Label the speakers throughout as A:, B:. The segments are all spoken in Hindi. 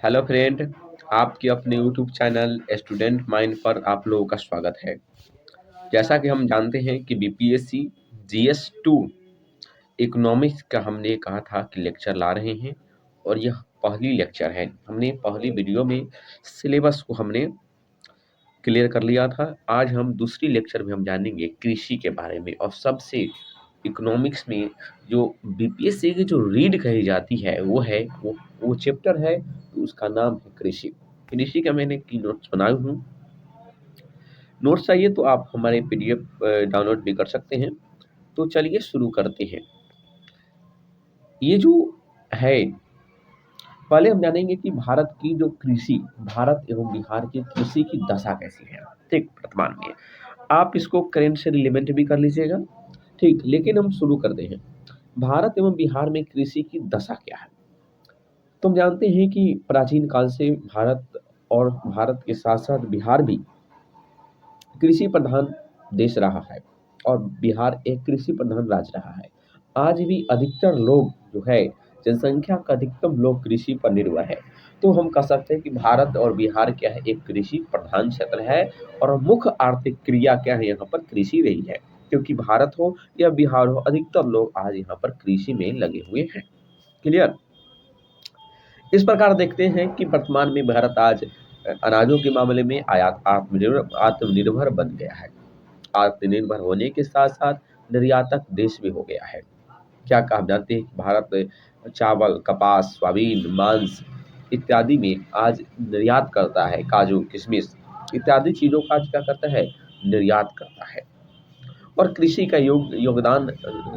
A: हेलो फ्रेंड, आपके अपने यूट्यूब चैनल स्टूडेंट माइंड पर आप लोगों का स्वागत है। जैसा कि हम जानते हैं कि बीपीएससी जीएस 2 इकोनॉमिक्स का हमने कहा था कि लेक्चर ला रहे हैं और यह पहली लेक्चर है। हमने पहली वीडियो में सिलेबस को हमने क्लियर कर लिया था। आज हम दूसरी लेक्चर में हम जानेंगे कृषि के बारे में और सबसे इकोनॉमिक्स में जो बीपीएससी की जो रीड कही जाती है वो चैप्टर है, तो उसका नाम है कृषि। कृषि का मैंने की नोट्स बनाए हूँ। नोट्स चाहिए तो आप हमारे पीडीएफ डाउनलोड भी कर सकते हैं। तो चलिए शुरू करते हैं। ये जो है, पहले हम जानेंगे कि भारत की जो कृषि, भारत एवं बिहार की कृषि की दशा कैसी है। ठीक, वर्तमान में आप इसको करेंट से रिलेवेंट भी कर लीजिएगा। ठीक, लेकिन हम शुरू करते हैं। भारत एवं बिहार में कृषि की दशा क्या है। तो हम जानते हैं कि प्राचीन काल से भारत के साथ साथ बिहार भी कृषि प्रधान देश रहा है और बिहार एक कृषि प्रधान राज्य रहा है। आज भी अधिकतर लोग जो है, जनसंख्या का अधिकतम लोग कृषि पर निर्भर है। तो हम कह सकते हैं कि भारत और बिहार क्या है, एक कृषि प्रधान क्षेत्र है और मुख्य आर्थिक क्रिया क्या है, यहाँ पर कृषि रही है। क्योंकि भारत हो या बिहार हो, अधिकतर लोग आज यहाँ पर कृषि में लगे हुए हैं। क्लियर। इस प्रकार देखते हैं कि वर्तमान में भारत आज अनाजों के मामले में आयात आत्मनिर्भर बन गया है। आत्मनिर्भर होने के साथ साथ निर्यातक देश भी हो गया है। क्या कहा, जानते हैं कि भारत चावल, कपास, सोयाबीन, मांस इत्यादि में आज निर्यात करता है। काजू, किशमिश इत्यादि चीजों का आज क्या करता है, निर्यात करता है। और कृषि का योगदान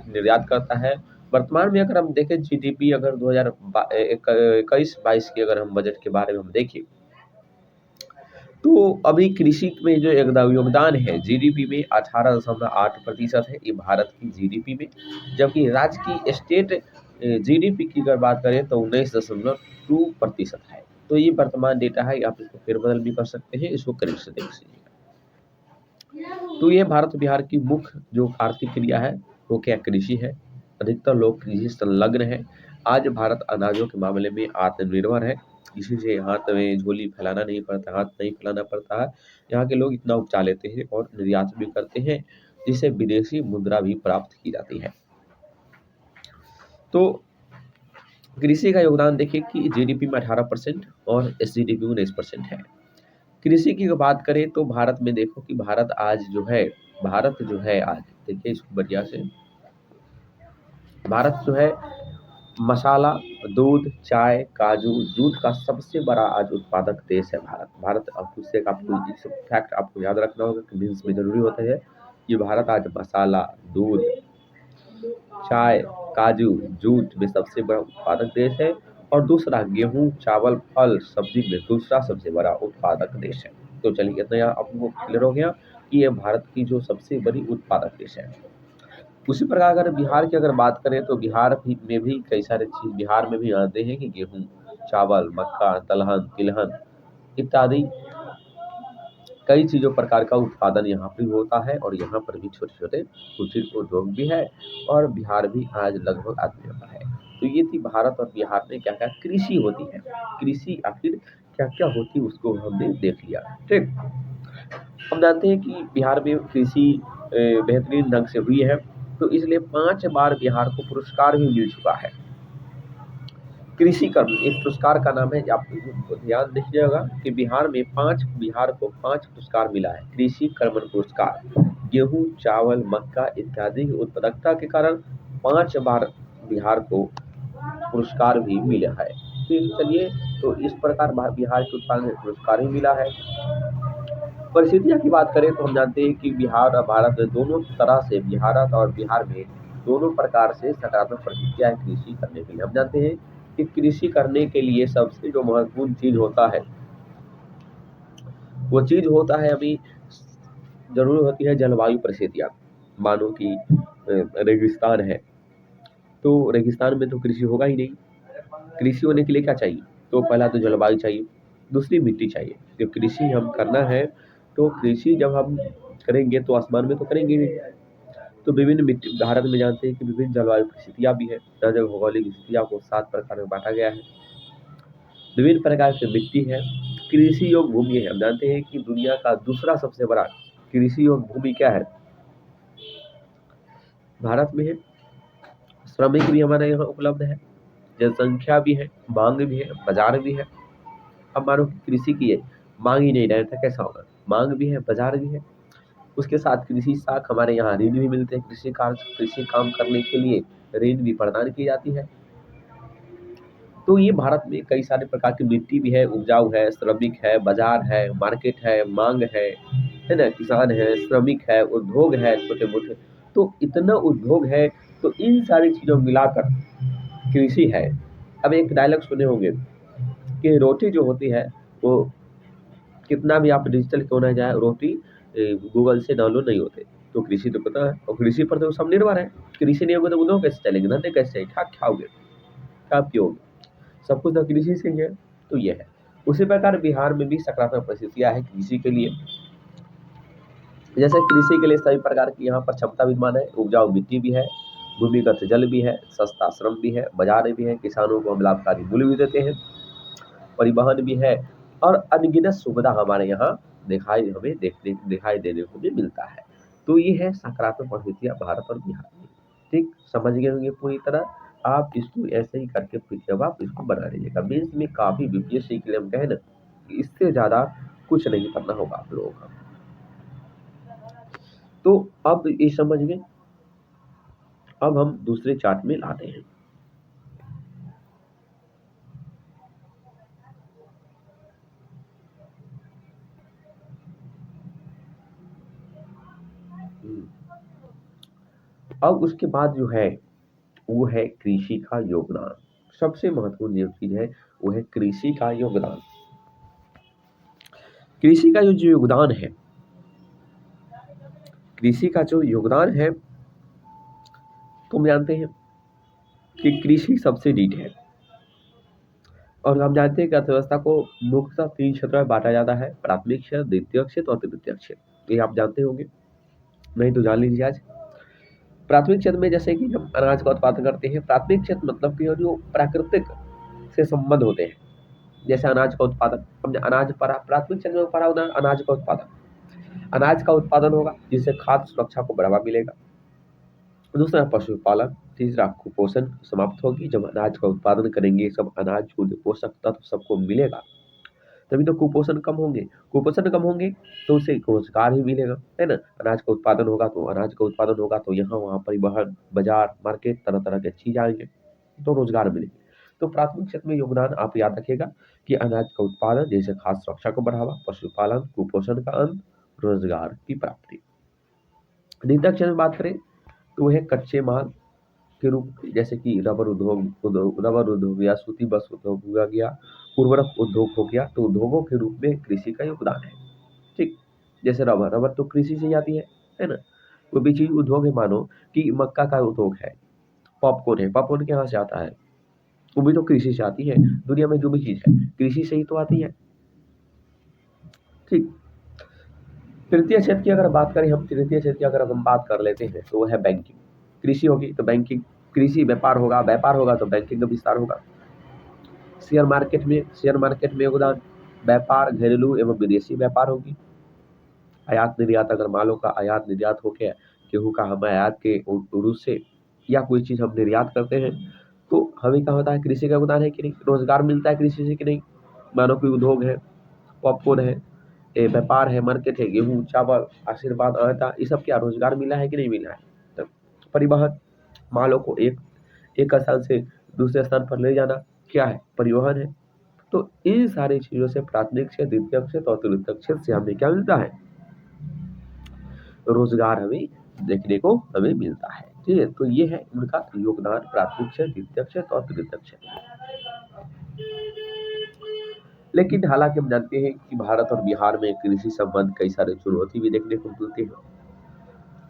A: निर्यात करता है। वर्तमान में अगर हम देखें जीडीपी, अगर 2021-22 की अगर हम बजट के बारे में हम देखें, तो अभी कृषि में जो योगदान है जीडीपी में 18.8% है, ये भारत की जीडीपी में। जबकि राज्य की स्टेट जीडीपी की अगर बात करें तो 19.2% है। तो ये वर्तमान डेटा है, आप इसको फेरबदल भी कर सकते हैं, इसको करेक्ट से देख लीजिएगा। तो ये भारत बिहार की मुख्य जो आर्थिक क्रिया है वो क्या, कृषि है। अधिकतर लोग कृषि संलग्न है। आज भारत अनाजों के मामले में आत्मनिर्भर है। किसी से हाथ में झोली फैलाना नहीं पड़ता, हाथ नहीं फैलाना पड़ता है। यहाँ के लोग इतना उपजा लेते हैं और निर्यात भी करते हैं, जिससे विदेशी मुद्रा भी प्राप्त की जाती है। तो कृषि का योगदान देखिए कि जीडीपी में 18% और एसजीडीपी में 19% है। कृषि की बात करें तो भारत में देखो कि भारत जो है आज, देखिए इसको बढ़िया से, भारत जो है मसाला, दूध, चाय, काजू, जूट का सबसे बड़ा आज उत्पादक देश है भारत। अब उससे आपको इस फैक्ट आपको याद रखना होगा कि मेंस में जरूरी होता है कि भारत आज मसाला, दूध, चाय, काजू, जूट में सबसे बड़ा उत्पादक देश है। और दूसरा गेहूं, चावल, फल, सब्जी में दूसरा सबसे बड़ा उत्पादक देश है। तो चलिए इतना यहाँ आपको क्लियर हो गया कि ये भारत की जो सबसे बड़ी उत्पादक देश है। उसी प्रकार अगर बिहार की अगर बात करें तो में भी कई सारे चीज बिहार में भी आते हैं कि गेहूं, चावल, मक्का, दलहन, तिलहन इत्यादि कई चीजों प्रकार का उत्पादन यहाँ पर होता है और यहाँ पर भी छोटे छोटे कुटीर उद्योग भी है और बिहार भी आज लगभग आत्मनिर्भर है। तो ये थी भारत और बिहार में क्या क्या कृषि होती है। कृषि आखिर क्या क्या होती है उसको हमने देख लिया। ठीक, हम जानते हैं कि बिहार में कृषि बेहतरीन ढंग से हुई है, तो इसलिए 5 बार बिहार को पुरस्कार भी मिल चुका है। कृषि कर्म एक पुरस्कार का नाम है, आप ध्यान दीजिएगा कि बिहार को 5 पुरस्कार मिला है। कृषि कर्मण पुरस्कार, गेहूं, चावल, मक्का इत्यादि की उत्पादकता के कारण 5 बार बिहार को पुरस्कार भी मिला है। फिर चलिए, तो इस प्रकार बिहार के उत्पादन में पुरस्कार भी मिला है। परिस्थितियाँ की बात करें तो हम जानते हैं कि बिहार और भारत में दोनों तरह से, भारत और बिहार में दोनों प्रकार से सकारात्मक परिस्थितियाँ है कृषि करने के लिए। हम जानते हैं कि कृषि करने के लिए सबसे जो महत्वपूर्ण चीज होता है, वो चीज होता है अभी जरूर होती है जलवायु परिस्थितियाँ। मानो कि रेगिस्तान है, तो रेगिस्तान में तो कृषि होगा ही नहीं। कृषि होने के लिए क्या चाहिए, तो पहला तो जलवायु चाहिए, दूसरी मिट्टी चाहिए। जब कृषि हम करना है तो कृषि जब हम करेंगे तो आसमान में तो करेंगे नहीं। तो विभिन्न मिट्टी, भारत में जानते हैं कि विभिन्न जलवायु परिस्थितियाँ भी है। जगह भौगोलिक स्थितियाँ को 7 प्रकार में बांटा गया है। विभिन्न प्रकार की मिट्टी है, कृषि योग्य भूमि है। हम जानते हैं कि दुनिया का दूसरा सबसे बड़ा कृषि योग्य भूमि क्या है? भारत में है। श्रमिक भी हमारे यहाँ उपलब्ध है, जनसंख्या भी है, मांग भी है, बाजार भी है। अब मानो कि कृषि की है, मांग ही नहीं रहे तो कैसा होगा? मांग भी है, बाजार भी है, उसके साथ कृषि साख हमारे यहाँ ऋण भी मिलते हैं। कृषि काम करने के लिए ऋण भी प्रदान की जाती है। तो ये भारत में कई सारे प्रकार की मिट्टी भी है, उपजाऊ है, श्रमिक है, बाजार है, मार्केट है, मांग है ना, किसान है, श्रमिक है, उद्योग है छोटे मोटे। तो इतना उद्योग है, तो इन सारी चीजों को मिलाकर कृषि है। अब एक डायलॉग सुने होंगे कि रोटी जो होती है वो कितना भी आप डिजिटल क्यों ना जाए, रोटी गूगल से डाउनलोड नहीं होते। तो कृषि तो पता है, और कृषि पर तो सब निर्भर है। कृषि नहीं होगा तो उद्योग कैसे चलेंगे, धंधे कैसे चलेंगे, क्या खाओगे, क्या पियोगे, सब कुछ तो कृषि से ही है। तो ये है। उसी प्रकार बिहार में भी सकारात्मक परिस्थितियां है कृषि के लिए। जैसे कृषि के लिए सभी प्रकार की यहाँ पर क्षमता विद्यमान है, उपजाऊ मिट्टी भी है, भूमिगत जल भी है, सस्ता श्रम भी है, बाजार भी है, किसानों को हम लाभकारी मूल्य भी देते हैं, परिवहन भी है, और अनगिनत सुविधा हमारे यहाँ दिखाई देने को भी मिलता है। तो ये है सकारात्मक परिस्थितियां भारत और बिहार में। ठीक, समझ गए होंगे पूरी तरह। आप इसको ऐसे ही करके फिर जब आप इसको बना लीजिएगा, मेंस में काफी बीपीएससी के लिए हम कहें ना कि इससे ज्यादा कुछ नहीं करना होगा आप लोगों का। तो अब ये समझ गए। अब हम दूसरे चार्ट में लाते हैं। अब उसके बाद जो है वो है कृषि का योगदान। सबसे महत्वपूर्ण जो चीज है वो है कृषि का योगदान। कृषि का जो योगदान है, कृषि का जो योगदान है, तुम जानते हैं कि कृषि सबसे रीढ़ है। और हम जानते हैं कि अर्थव्यवस्था को मुख्यतः 3 क्षेत्रों में बांटा जाता है, प्राथमिक क्षेत्र, द्वितीयक क्षेत्र और तृतीयक क्षेत्र। ये आप जानते होंगे, नहीं तो जान लीजिए आज। प्राथमिक क्षेत्र में जैसे कि हम अनाज का उत्पादन करते हैं। प्राथमिक क्षेत्र मतलब कि जो प्राकृतिक से संबंध होते हैं, जैसे अनाज का उत्पादन, हमने अनाज पढ़ा, प्राथमिक क्षेत्र में पढ़ा होना अनाज का उत्पादन। अनाज का उत्पादन होगा जिससे खाद्य सुरक्षा को बढ़ावा मिलेगा। दूसरा पशुपालन, तीसरा कुपोषण समाप्त होगी। जब अनाज का उत्पादन करेंगे, सब अनाज को पोषक तत्व सबको मिलेगा, तभी तो कुपोषण कम होंगे। कुपोषण कम होंगे तो उसे रोजगार ही मिलेगा, है ना। अनाज का उत्पादन होगा तो यहाँ वहाँ परिवहन, बाजार, मार्केट, तरह तरह के चीज आएंगे तो रोजगार मिलेंगे। तो प्राथमिक क्षेत्र में योगदान आप याद रखिएगा कि अनाज का उत्पादन, जैसे खाद्य सुरक्षा को बढ़ावा, पशुपालन, कुपोषण का अंत, रोजगार की प्राप्ति। द्वितीय क्षेत्र में बात करें तो वह कच्चे माल के रूप, जैसे कि रबर उद्योग या सूती वस्त्र उद्योग हो गया, उर्वरक उद्योग हो गया। तो उद्योगों के रूप में कृषि का योगदान है। ठीक, जैसे रबर तो कृषि से ही आती है ना। वो भी चीज उद्योग है। मानो कि मक्का का उद्योग है, पॉपकॉर्न है, पॉपकॉर्न कहाँ से आता है? वो भी तो कृषि से आती है। दुनिया में जो भी चीज है कृषि से ही तो आती है। ठीक, तृतीय क्षेत्र की अगर बात करें हम, तृतीय क्षेत्र की अगर हम बात कर लेते हैं तो वो है बैंकिंग। कृषि होगी तो बैंकिंग, कृषि व्यापार होगा, व्यापार होगा तो बैंकिंग का विस्तार होगा। शेयर मार्केट में योगदान, व्यापार घरेलू एवं विदेशी व्यापार होगी। आयात निर्यात, अगर मालों का आयात निर्यात हो गया, गेहूं का हम आयात के रूस से या कोई चीज हम निर्यात करते हैं तो हमें क्या होता है? कृषि का योगदान है कि नहीं? रोजगार मिलता है कृषि से कि नहीं? मानो कोई उद्योग है, पॉपकॉर्न है, व्यापार है, मार्केट है, गेहूं, चावल, आशीर्वाद, आटा, ये सब क्या रोजगार मिला है कि नहीं मिला है? तो परिवहन, मालों को एक स्थान से दूसरे स्थान पर ले जाना क्या है? परिवहन है। तो इन सारी चीजों से प्राथमिक क्षेत्र, द्वितीयक क्षेत्र और तृतीयक क्षेत्र से हमें क्या मिलता है? रोजगार हमें देखने को हमें मिलता है। ठीक है, तो ये है उनका योगदान, प्राथमिक क्षेत्र, द्वितीयक क्षेत्र और तृतीयक क्षेत्र। लेकिन हालांकि हम जानते हैं कि भारत और बिहार में कृषि संबंध कई सारे चुनौती भी देखने को मिलती है।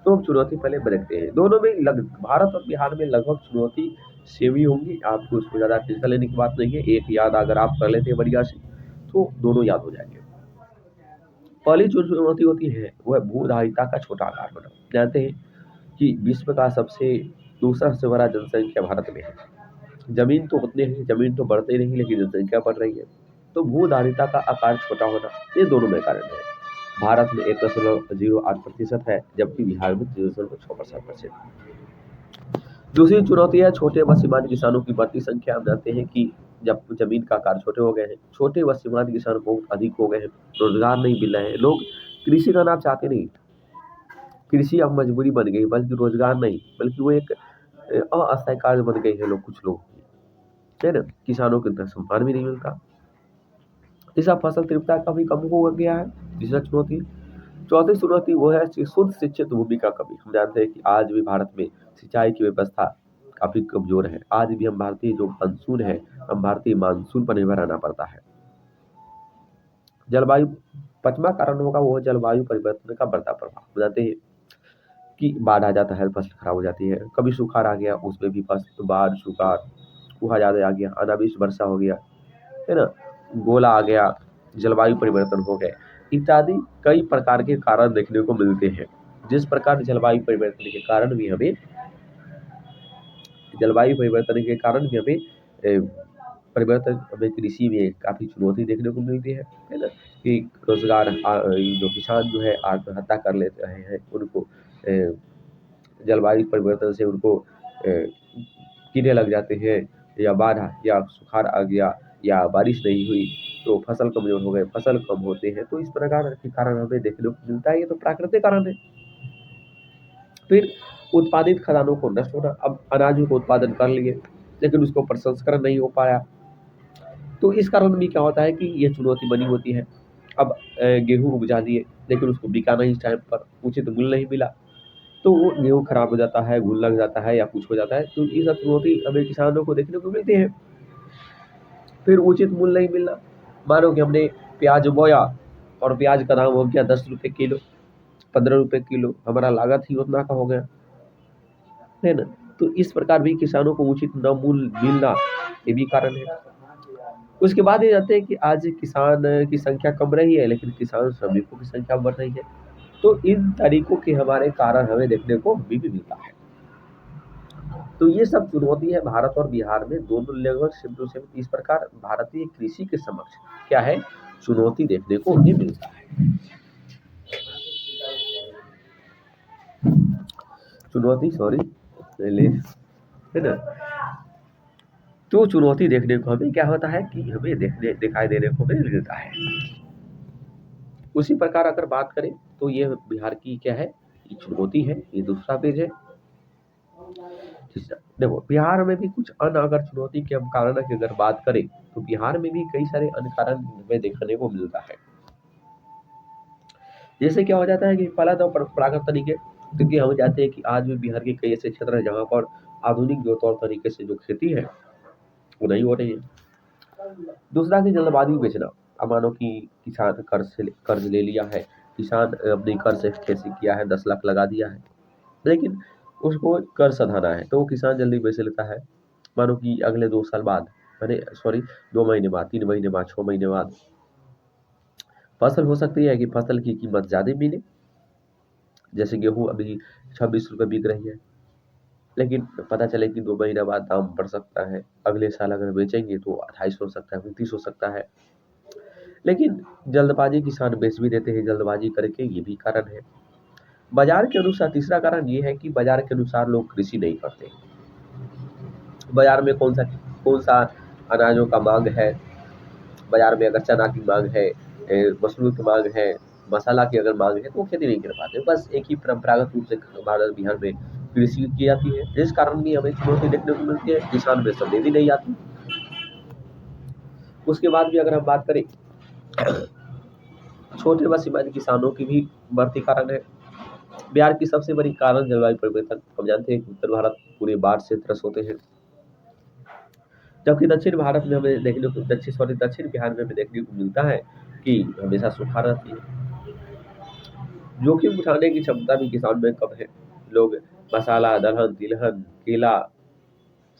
A: तो हम चुनौती पहले देखते हैं। दोनों में भारत और बिहार में लगभग चुनौती सेम ही होंगी। आपको उसमें ज्यादा टेंशन लेने की बात नहीं है। एक याद अगर आप कर लेते हैं बढ़िया से तो दोनों याद हो जाएंगे। पहली जो चुनौती होती है वह भूधारिता का छोटा आकार बना। जानते हैं कि विश्व का दूसरा सबसे बड़ा जनसंख्या भारत में है। जमीन तो उतने ही, जमीन तो बढ़ते नहीं लेकिन जनसंख्या बढ़ रही है। तो भू धारिता का आकार छोटा होना, ये दोनों में कारण है। भारत में 1.08% है, जबकि बिहार में 0.6%। दूसरी चुनौती है छोटे व सीमांत किसानों की बढ़ती संख्या। हम जानते हैं कि जब जमीन का आकार छोटे हो गए हैं, छोटे व सीमांत किसान बहुत अधिक हो गए हैं, रोजगार नहीं मिल रहे हैं, लोग कृषि करना आप चाहते नहीं। कृषि अब मजबूरी बन गई, बल्कि रोजगार नहीं, बल्कि वो एक अस्थायी कार्य बन गई है। लोग, कुछ लोग, है ना, किसानों को इतना सम्मान भी नहीं मिलता। तीसरा, फसल तीव्रता का भी कम हो गया है, तीसरा चुनौती। चौथी चुनौती वो है शुद्ध शिक्षित भूमि का कमी। हम जानते हैं कि आज भी भारत में सिंचाई की व्यवस्था काफी कमजोर है। आज भी हम भारतीय जो मानसून है, हम भारतीय मानसून पर निर्भर रहना पड़ता है। जलवायु, पांचवा कारण होगा वो जलवायु परिवर्तन का बढ़ता प्रभाव। हम जानते हैं कि बाढ़ आ जाता है, फसल खराब हो जाती है। कभी सुखाड़ आ गया, उसमें भी फसल, बाढ़, सुखाड़, सूखा ज्यादा आ गया, अनावृष्टि वर्षा हो गया, है ना, गोला आ गया, जलवायु परिवर्तन हो गए, इत्यादि कई प्रकार के कारण देखने को मिलते हैं। जिस प्रकार जलवायु परिवर्तन के कारण भी हमें परिवर्तन, हमें कृषि में काफी चुनौती देखने को मिलती है ना, कि रोजगार, जो किसान जो है आत्महत्या कर लेते हैं, उनको जलवायु परिवर्तन से उनको कीड़े लग जाते हैं, या बाढ़ या सुखाड़ आ गया, या बारिश नहीं हुई तो फसल कमजोर हो गए, फसल कम होते हैं। तो इस प्रकार के कारण हमें देखने को मिलता है। ये तो प्राकृतिक कारण है। फिर उत्पादित खदानों को नष्ट होना। अब अनाजों को उत्पादन कर लिए, लेकिन उसको प्रसंस्करण नहीं हो पाया, तो इस कारण भी क्या होता है कि ये चुनौती बनी होती है। अब गेहूं उपजा दिए, लेकिन उसको बिका नहीं टाइम पर, उचित मूल्य नहीं मिला, तो वो गेहूं खराब हो जाता है, घुन लग जाता है, या कुछ हो जाता है। तो ये सब चुनौती हमें किसानों को देखने को मिलती है। फिर उचित मूल्य नहीं मिलना। मानो कि हमने प्याज बोया और प्याज का दाम हो गया 10 रुपए किलो, 15 रुपए किलो, हमारा लागत ही उतना का हो गया, है ना। तो इस प्रकार भी किसानों को उचित न मूल्य मिलना, ये भी कारण है। उसके बाद ये जाते हैं कि आज किसान की संख्या कम रही है, लेकिन किसान श्रमिकों की संख्या बढ़ रही है। तो इन तरीकों के हमारे कारण हमें देखने को भी मिलता है। तो ये सब चुनौती है भारत और बिहार में, दोनों लगभग सेम टू सेम। इस प्रकार भारतीय कृषि के समक्ष क्या है, चुनौती देखने को भी मिलता है। चुनौती, सॉरी, ले, है ना। तो चुनौती देखने को हमें क्या होता है कि हमें दिखाई देने को हमें मिलता है। उसी प्रकार अगर बात करें तो ये बिहार की क्या है, ये चुनौती है, ये दूसरा पेज है। देखो, बिहार में भी कुछ अन्य अगर चुनौती के हम कारण की अगर बात करें, तो बिहार में भी कई सारे अन्य कारण हमें देखने को मिलता है। जैसे क्या हो जाता है कि पहला तो परंपरागत तरीके, क्योंकि हम जानते हैं कि आज भी बिहार के कई ऐसे क्षेत्र है जहाँ पर आधुनिक जो तौर तरीके से जो खेती है वो नहीं हो रही है। दूसरा कि जल्दबाजी में बेचना। अब मानो कि किसान कर्ज ले लिया है, किसान अपने कर्ज से खेती किया है, 10 लाख लगा दिया है, लेकिन उसको कर्ज सधाना है, तो वो किसान जल्दी बेच लेता है। मानो कि अगले 2 साल बाद, मैंने सॉरी, 2 महीने बाद, 3 महीने बाद, 6 महीने बाद फसल हो सकती है कि फसल की कीमत ज्यादा मिले। जैसे गेहूं अभी 26 रुपए बिक रही है, लेकिन पता चले कि 2 महीना बाद दाम बढ़ सकता है, अगले साल अगर बेचेंगे तो 28 हो सकता है, 29 हो सकता है। लेकिन जल्दबाजी किसान बेच भी देते हैं जल्दबाजी करके, ये भी कारण है। बाजार के अनुसार तीसरा कारण ये है कि बाजार के अनुसार लोग कृषि नहीं करते। बाजार में कौन सा अनाजों का मांग है, बाजार में अगर चना की मांग है, मशरूम की मांग है, मसाला की अगर मांग है, तो वो खेती नहीं कर पाते। बस एक ही परंपरागत रूप से भारत बिहार में कृषि की जाती है, जिस कारण भी हमें चुनौती देखने को मिलती है, किसान में समृद्धि नहीं आती। उसके बाद भी अगर हम बात करें, छोटे व सीमांत किसानों की भी बढ़ती कारण है। बिहार की सबसे बड़ी कारण जलवायु परिवर्तन। हम जानते हैं कि उत्तर भारत पूरे बाढ़ से त्रस्त होते हैं, जबकि दक्षिण भारत में हमें दक्षिण बिहार में हमें देखने को मिलता है कि हमेशा सूखा रहती है। जोखिम उठाने की क्षमता भी किसान में कम है। लोग मसाला, दलहन, तिलहन, केला,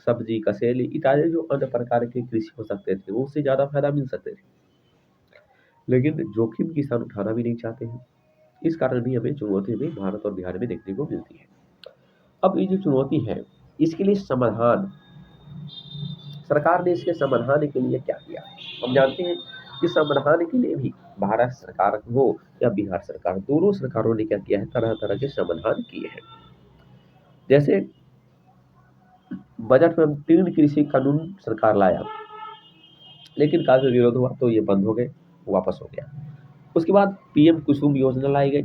A: सब्जी, कसेली इत्यादि जो अन्य प्रकार के कृषि हो सकते थे, वो उससे ज्यादा फायदा मिल सकते थे, लेकिन जोखिम किसान उठाना भी नहीं चाहते हैं। इस कारण भी हमें चुनौती भी भारत और बिहार में देखने को मिलती है। अब ये जो चुनौती है, इसके लिए समाधान सरकार ने इसके समाधान के लिए क्या किया? हम जानते हैं कि समाधान के लिए भी भारत सरकार हो या बिहार सरकार, दोनों सरकारों ने क्या किया है, तरह-तरह के समाधान किए हैं। जैसे बजट में 3 कृषि कानून सरकार लाया, लेकिन काफ़ी विरोध हुआ तो ये बंद हो गए, वापस हो गया। उसके बाद पीएम कुसुम योजना लाई गई,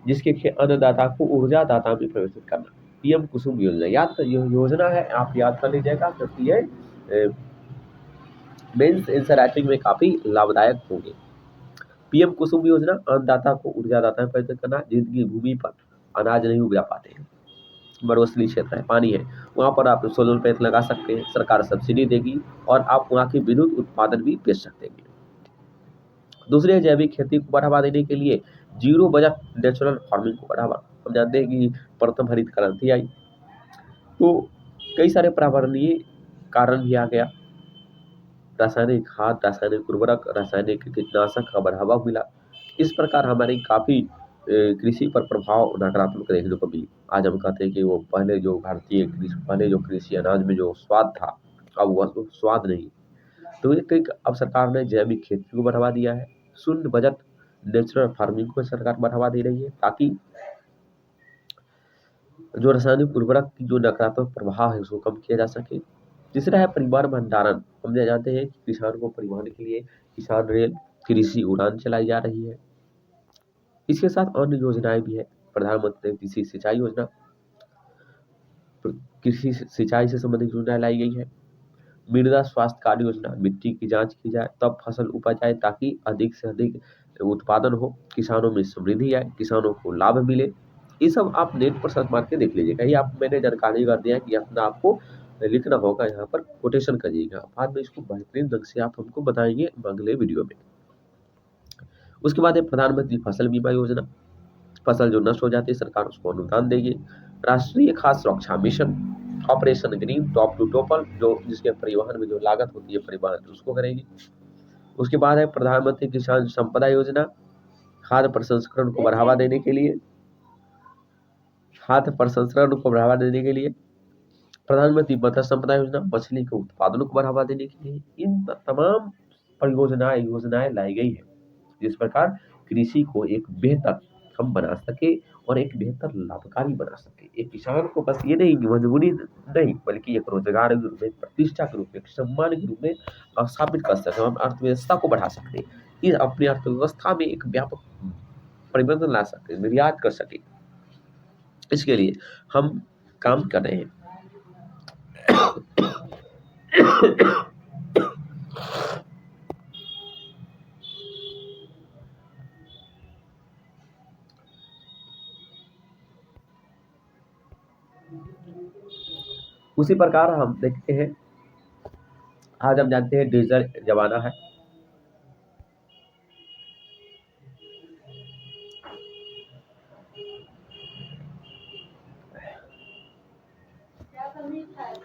A: जिसके अन्नदाता को ऊर्जादाता में परिवर्तित करना। पीएम कुसुम योजना योजना है, आप याद कर लीजिएगा, क्योंकि ये मेंस आंसर राइटिंग में काफी लाभदायक होंगे। पीएम कुसुम योजना अन्नदाता को ऊर्जादाता में परिवर्तित करना। जिनकी भूमि पर अनाज नहीं उगा पाते हैं, मरुस्थलीय क्षेत्र है, पानी है, वहां पर आप सोलर पैनल लगा सकते हैं, सरकार सब्सिडी देगी और आप वहां की विद्युत उत्पादन भी बेच सकते हैं। दूसरे, जैविक खेती को बढ़ावा देने के लिए जीरो बजट नेचुरल फार्मिंग को बढ़ावा। हम जानते हैं कि प्रथम हरित क्रांति आई तो कई सारे पर्यावरणीय कारण भी आ गया, रासायनिक खाद, रासायनिक उर्वरक, रासायनिक कीटनाशक का बढ़ावा मिला। इस प्रकार हमारी काफी कृषि पर प्रभाव नकारात्मक देखने को मिली। आज हम कहते हैं कि वो पहले जो कृषि अनाज में जो स्वाद था, अब वह स्वाद नहीं। तो ये कई अब सरकार ने जैविक खेती को बढ़ावा दिया है। शून्य बजट नेचुरल फार्मिंग को सरकार बढ़ावा दे रही है, ताकि जो रासायनिक उर्वरक की जो नकारात्मक प्रभाव है उसको कम किया जा सके। तीसरा है परिवहन भंडारण। हम जानते हैं कि किसान को परिवहन के लिए किसान रेल, कृषि उड़ान चलाई जा रही है। इसके साथ अन्य योजनाएं भी है। प्रधानमंत्री कृषि सिंचाई योजना, कृषि सिंचाई से संबंधित योजना लाई गई है। मृदा स्वास्थ्य कार्ड योजना, मिट्टी की जांच की जाए तब फसल उपज आए, ताकि अधिक से अधिक उत्पादन हो, किसानों में समृद्धि आए, किसानों को लाभ मिले। ये सब आप नेट पर सर्च मार के देख लीजिएगा। ये आप मैंने जानकारी कर दिया है कि अपना आपको लिखना होगा, यहाँ पर कोटेशन करिएगा, बाद में इसको बेहतरीन ढंग से आप हमको बताएंगे अगले वीडियो में। उसके बाद है प्रधानमंत्री फसल बीमा योजना। फसल जो नष्ट हो जाती है सरकार उसको अनुदान देगी। राष्ट्रीय खाद्य सुरक्षा mission, operation green, top to total, जो जिसके परिवहन में जो लागत होती है परिवहन उसको करेगी। उसके बाद है प्रधानमंत्री किसान संपदा योजना, खाद्य प्रसंस्करण को बढ़ावा देने के लिए, प्रधानमंत्री मत्स्य संपदा योजना, मछली के उत्पादनों को बढ़ावा देने के लिए। इन तमाम योजनाएं लाई गई है, जिस प्रकार कृषि को एक बेहतर हम बना सके और एक बेहतर लाभकारी बना सके। एक किसान को बस ये नहीं मजबूरी नहीं, बल्कि एक रोजगार के रूप में, प्रतिष्ठा के रूप में, एक सम्मान के रूप में स्थापित कर सकते हैं। हम अर्थव्यवस्था को बढ़ा सकते हैं, ये अपनी अर्थव्यवस्था में एक व्यापक परिवर्तन ला सकते हैं, निर्यात कर सके। इसके लिए हम काम कर रहे हैं। उसी प्रकार हम देखते हैं, आज हम जानते हैं डिजिटल जमाना है।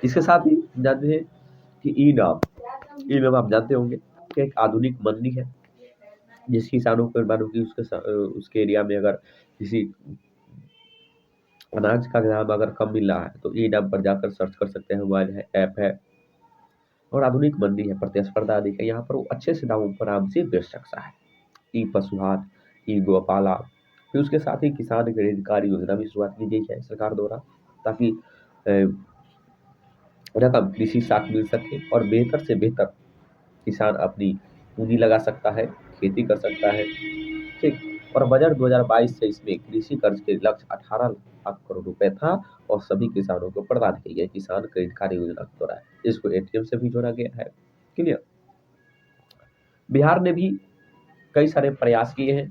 A: इसके साथ ही जानते हैं कि ई नाम आप जानते होंगे कि एक आधुनिक मंडी है, जिस किसानों को मानो कि उसके एरिया में अगर किसी अनाज का दाम अगर कम मिल रहा है तो ई नाम पर जाकर सर्च कर सकते हैं। मोबाइल है, ऐप है, और आधुनिक मंडी है, प्रतिस्पर्धा अधिक है, यहाँ पर वो अच्छे से दामों पर आराम से बेच सकता है। ई पशुहाट, ई गोपाला। फिर उसके साथ ही किसान क्रेडिट कार्ड योजना भी शुरुआत की गई है सरकार द्वारा, ताकि रकम कृषि साथ मिल सके और बेहतर से बेहतर किसान अपनी पूंजी लगा सकता है, खेती कर सकता है। ठीक। और बजट 2022 से इसमें कृषि कर्ज के लक्ष्य 18 लाख करोड़ रुपए था और सभी किसानों को प्रदान किया गया किसान क्रेडिट कार्ड योजना के द्वारा। इसको एटीएम से भी जोड़ा गया है। क्लियर। बिहार ने भी कई सारे प्रयास किए हैं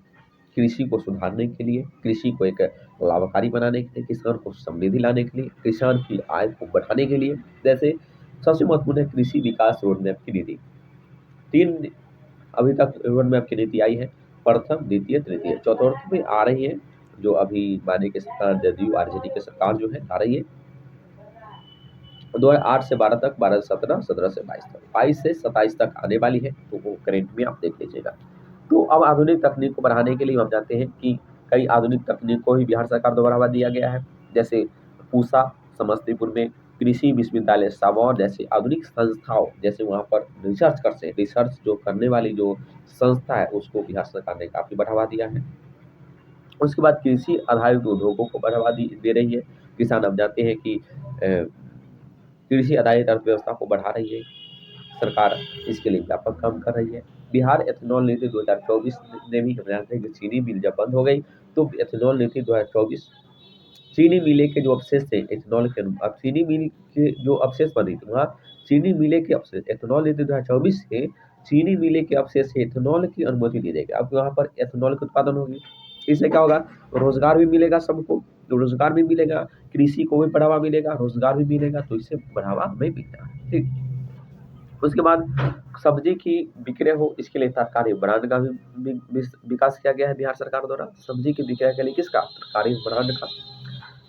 A: कृषि को सुधारने के लिए, कृषि को एक लाभकारी बनाने के लिए, किसान को समृद्धि लाने के लिए, किसान की आय को बढ़ाने के लिए। जैसे सबसे महत्वपूर्ण है कृषि विकास रोड मैप की नीति। 3 अभी तक रोड मैप की नीति आई है, प्रथम, द्वितीय, तृतीय। चौथी में आ रही है, जो अभी माने के सरकार जदयू आरजेडी के सरकार जो है आ रही है 2008 से 12 तक, 12 से 17, 17 से 22 तक, 22 से 27 तक आने वाली है, तो वो करेंट में आप देख लीजिएगा। तो अब आधुनिक तकनीक को बढ़ाने के लिए हम जानते हैं कि कई आधुनिक तकनीक को ही बिहार सरकार द्वारा बढ़ावा दिया गया है। जैसे पूसा समस्तीपुर में कृषि विश्वविद्यालय सावौर जैसे आधुनिक संस्थाओं, जैसे वहाँ पर रिसर्च करते हैं, रिसर्च जो करने वाली जो संस्था है उसको बिहार सरकार ने काफ़ी बढ़ावा दिया है। उसके बाद कृषि आधारित उद्योगों को बढ़ावा दे रही है। किसान अब जानते हैं कि कृषि आधारित अर्थव्यवस्था को बढ़ा रही है सरकार, इसके लिए व्यापक काम कर रही है। बिहार एथेनॉल नीति 2024 ने भी, हम जानते हैं कि चीनी मिल जब बंद हो गई तो एथेनॉल नीति 2024 चीनी मिले के जो अवशेष थे एथेनॉल के, अब चीनी मिल के जो अवशेष बनी थी वहाँ चीनी मिले के अवशेष, एथेनॉल नीति 2024 से चीनी मिले के अवशेष से एथेनॉल की अनुमति दी जाएगी। अब वहाँ पर एथेनॉल का उत्पादन होगी, इससे क्या होगा, रोजगार भी मिलेगा सबको, रोजगार भी मिलेगा, कृषि को भी बढ़ावा मिलेगा, रोजगार भी मिलेगा, तो इससे बढ़ावा हमें मिलता है। ठीक, उसके बाद सब्जी की विक्रय हो, इसके लिए सरकारी ब्रांड का भी विकास किया गया है बिहार सरकार द्वारा। सब्जी की विक्रय के लिए किसका, सरकारी ब्रांड का।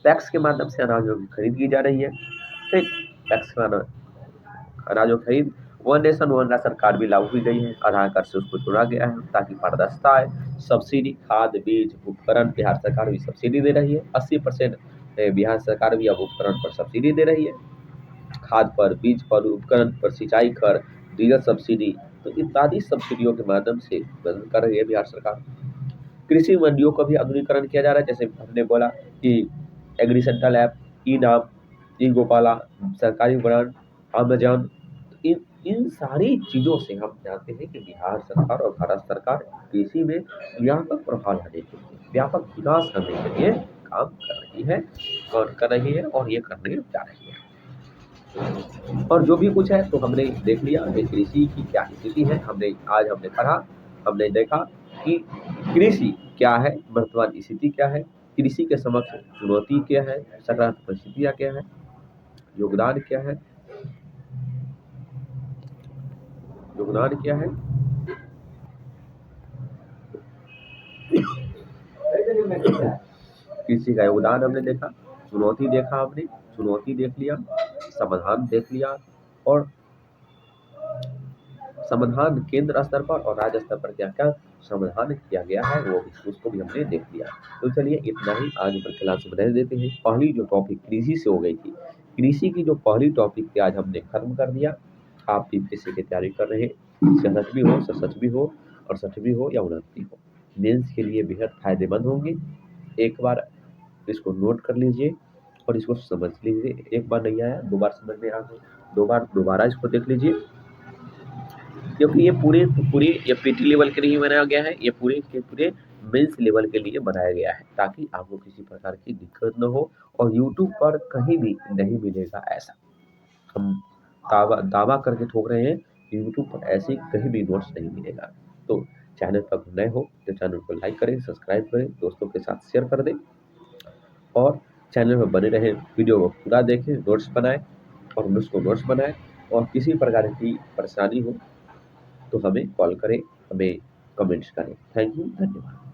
A: पैक्स के माध्यम से अनाजों की खरीद की जा रही है। ठीक, पैक्स के अनाजों की खरीद, one nation one ration card भी लागू की गई है, आधार कार्ड से उसको जोड़ा गया है ताकि पारदर्शिता आए। सब्सिडी, खाद, बीज, उपकरण बिहार सरकार भी सब्सिडी दे रही है। 80% बिहार सरकार भी अब उपकरण पर सब्सिडी दे रही है, खाद पर, बीज पर, उपकरण पर, सिंचाई कर, डीजल सब्सिडी, तो इत्यादि सब्सिडियों के माध्यम से मदद कर रही है बिहार सरकार। कृषि मंडियों का भी आधुनिकीकरण किया जा रहा है, जैसे हमने बोला कि एग्री सेंट्रल ऐप, ई नाम, ई गोपाला, सरकारी ब्रांड, अमेजॉन, इन इन सारी चीजों से हम जानते हैं कि बिहार सरकार और भारत सरकार कृषि में व्यापक प्रभाव लाने के लिए, व्यापक विकास करने के लिए काम कर रही है और ये करने जा रही है। और जो भी कुछ है तो हमने देख लिया कि कृषि की क्या स्थिति है। हमने पढ़ा, हमने देखा कि कृषि क्या है, वर्तमान स्थिति क्या है, कृषि के समक्ष चुनौती क्या है, सकारात्मक परिस्थितियाँ क्या है, योगदान क्या है, कृषि का योगदान हमने देखा, चुनौती देखा, हमने चुनौती देख लिया, समाधान देख लिया, और समाधान केंद्र स्तर पर और राज्य स्तर पर क्या क्या समाधान किया गया है वो उसको भी हमने देख लिया। तो चलिए इतना ही आज क्लास में रह देते हैं। पहली जो टॉपिक कृषि से हो गई थी, कृषि की जो पहली टॉपिक थी आज हमने खत्म कर दिया। आप यूपीएससी की तैयारी कर रहे हैं, सच भी हो, सच भी हो, और सच भी हो या उलट भी हो, मेंस के लिए बेहद फायदेमंद होंगे। एक बार इसको नोट कर लीजिए और इसको समझ लीजिए। एक बार नहीं आया, 2 बार समझ में आ गया, दोबारा इसको देख लीजिए, क्योंकि ये पूरे ये पीटी लेवल के लिए बनाया गया है, ये पूरे के पूरे मेंस लेवल के लिए बनाया गया है, ताकि आपको किसी प्रकार की दिक्कत न हो। और यूट्यूब पर कहीं भी नहीं मिलेगा ऐसा, हम दावा करके ठोक रहे हैं, यूट्यूब पर ऐसे कहीं भी नोट्स नहीं मिलेगा। तो चैनल पर नए हो तो चैनल को लाइक करें, सब्सक्राइब करें, दोस्तों के साथ शेयर कर दें, और चैनल में बने रहें, वीडियो को पूरा देखें, नोट्स बनाएं और उसको नोट्स बनाएं। और किसी प्रकार की परेशानी हो तो हमें कॉल करें, हमें कमेंट्स करें। थैंक यू, धन्यवाद।